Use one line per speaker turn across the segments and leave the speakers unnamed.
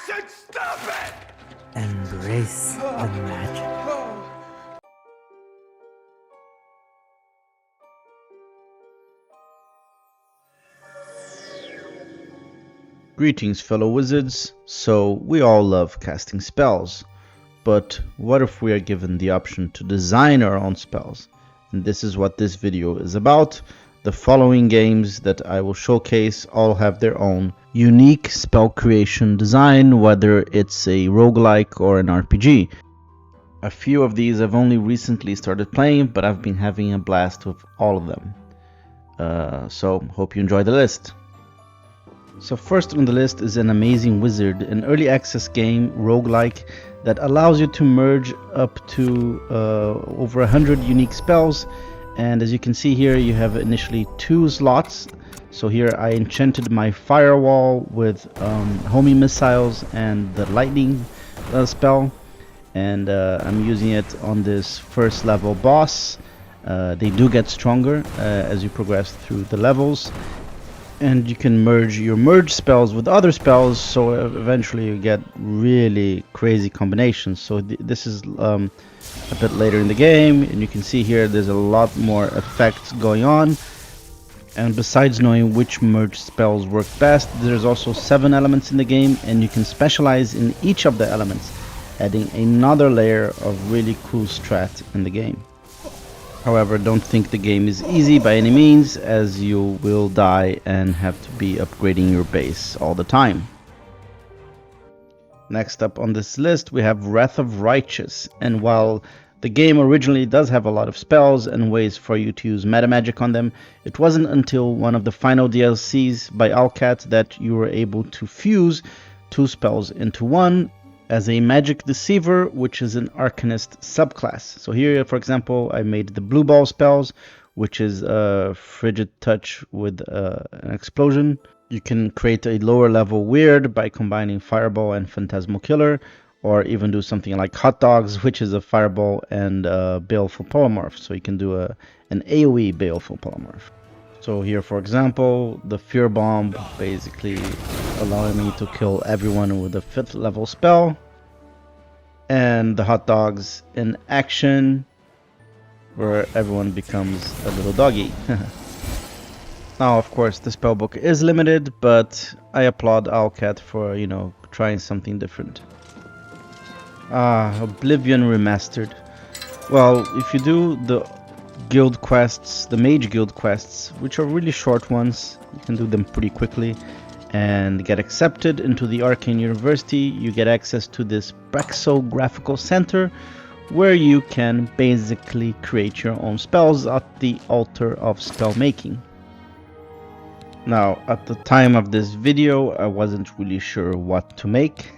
should stop it!
Embrace the magic.
Greetings, fellow wizards. So, we all love casting spells, but what if we are given the option to design our own spells? And this is what this video is about. The following games that I will showcase all have their own unique spell creation design, whether it's a roguelike or an RPG. A few of these I've only recently started playing, but I've been having a blast with all of them. So, hope you enjoy the list. So first on the list is an Amazing Wizard, an early access game, roguelike, that allows you to merge up to over 100 unique spells. And as you can see here, you have initially 2 slots. So here I enchanted my firewall with homing missiles and the lightning spell. And I'm using it on this first level boss. They do get stronger as you progress through the levels. And you can merge your merge spells with other spells, so eventually you get really crazy combinations. So this is a bit later in the game, and you can see here there's a lot more effects going on. And besides knowing which merge spells work best, there's also 7 elements in the game, and you can specialize in each of the elements, adding another layer of really cool strat in the game. However, don't think the game is easy by any means, as you will die and have to be upgrading your base all the time. Next up on this list we have Wrath of Righteous, and while the game originally does have a lot of spells and ways for you to use meta magic on them, it wasn't until one of the final DLCs by Alcat that you were able to fuse 2 spells into one, as a Magic Deceiver, which is an Arcanist subclass. So here, for example, I made the Blue Ball spells, which is a Frigid Touch with an explosion. You can create a lower level weird by combining Fireball and Phantasmal Killer, or even do something like Hot Dogs, which is a Fireball and Baleful Polymorph. So you can do an AoE Baleful Polymorph. So here, for example, the Fear Bomb basically allowing me to kill everyone with a 5th level spell. And the Hot Dogs in action, where everyone becomes a little doggy. Now, of course, the spellbook is limited, but I applaud Alcat for, trying something different. Oblivion Remastered. Well, if you do the guild quests, the mage guild quests, which are really short ones, you can do them pretty quickly and get accepted into the Arcane University. You get access to this Praxographical Center, where you can basically create your own spells at the altar of spell making. Now, at the time of this video, I wasn't really sure what to make,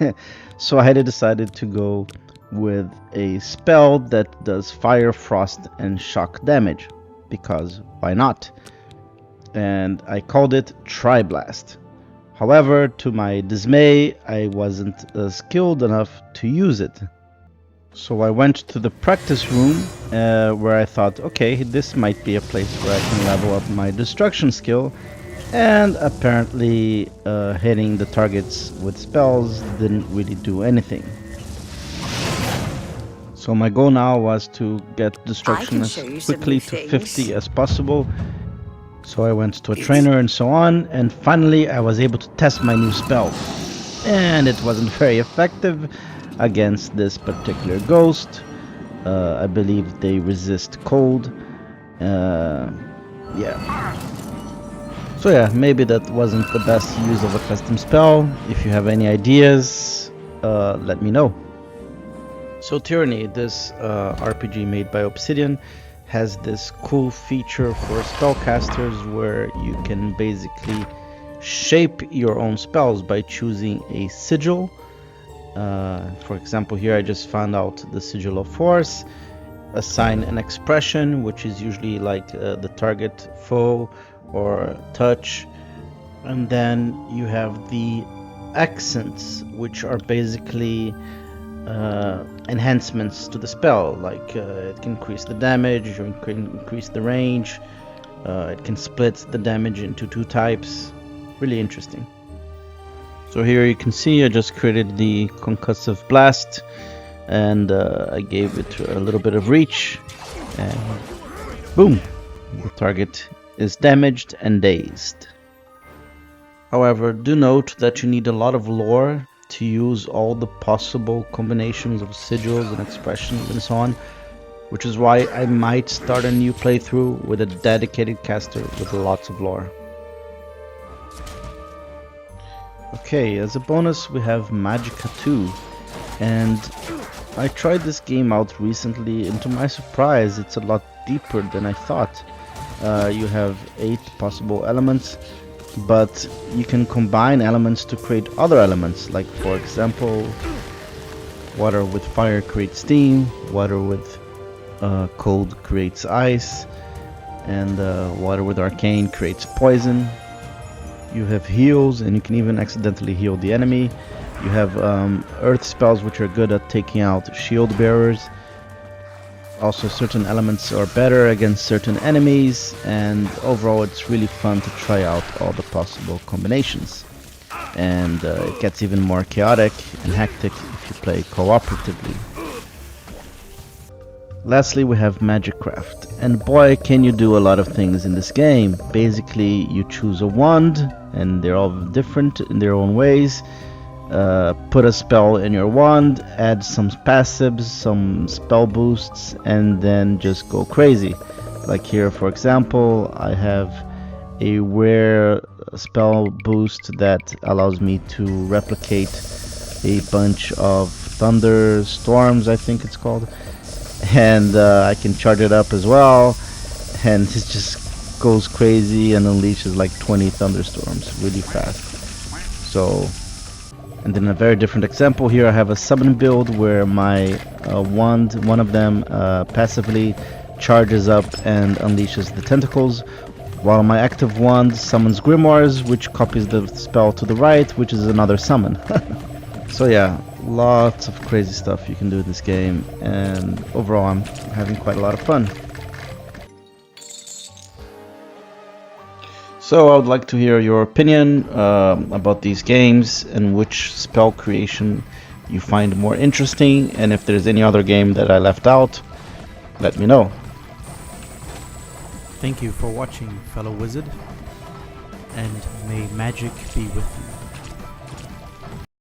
so I had decided to go with a spell that does fire, frost, and shock damage, because why not? And I called it Tri-Blast. However, to my dismay, I wasn't skilled enough to use it. So I went to the practice room, where I thought, okay, this might be a place where I can level up my destruction skill, and apparently hitting the targets with spells didn't really do anything. So my goal now was to get destruction as quickly to 50 as possible. So I went to a trainer and so on, and finally I was able to test my new spell. And it wasn't very effective against this particular ghost. I believe they resist cold. Yeah. So yeah, maybe that wasn't the best use of a custom spell. If you have any ideas, let me know. So Tyranny, this RPG made by Obsidian, has this cool feature for spellcasters where you can basically shape your own spells by choosing a sigil. For example, here I just found out the Sigil of Force. Assign an expression, which is usually like the target foe or touch. And then you have the accents, which are basically enhancements to the spell, like it can increase the damage, or it can increase the range, it can split the damage into 2 types. Really interesting. So here you can see I just created the concussive blast, and I gave it a little bit of reach, and boom, the target is damaged and dazed. However, do note that you need a lot of lore to use all the possible combinations of sigils and expressions and so on, which is why I might start a new playthrough with a dedicated caster with lots of lore. Okay, as a bonus we have Magicka 2, and I tried this game out recently, and to my surprise it's a lot deeper than I thought. You have 8 possible elements, but you can combine elements to create other elements, like for example, water with fire creates steam, water with cold creates ice, and water with arcane creates poison. You have heals, and you can even accidentally heal the enemy. You have earth spells, which are good at taking out shield bearers. Also, certain elements are better against certain enemies, and overall it's really fun to try out all the possible combinations. And it gets even more chaotic and hectic if you play cooperatively. Lastly, we have Magicraft, and boy can you do a lot of things in this game. Basically, you choose a wand, and they're all different in their own ways. Put a spell in your wand, add some passives, some spell boosts, and then just go crazy. Like here, for example, I have a rare spell boost that allows me to replicate a bunch of thunderstorms, I think it's called, and I can charge it up as well, and it just goes crazy and unleashes like 20 thunderstorms really fast. So, and then a very different example here, I have a summon build where my wand, one of them, passively charges up and unleashes the tentacles, while my active wand summons grimoires, which copies the spell to the right, which is another summon. So yeah, lots of crazy stuff you can do in this game, and overall I'm having quite a lot of fun. So I would like to hear your opinion about these games, and which spell creation you find more interesting, and if there's any other game that I left out, let me know.
Thank you for watching, fellow wizard, and may magic be with you.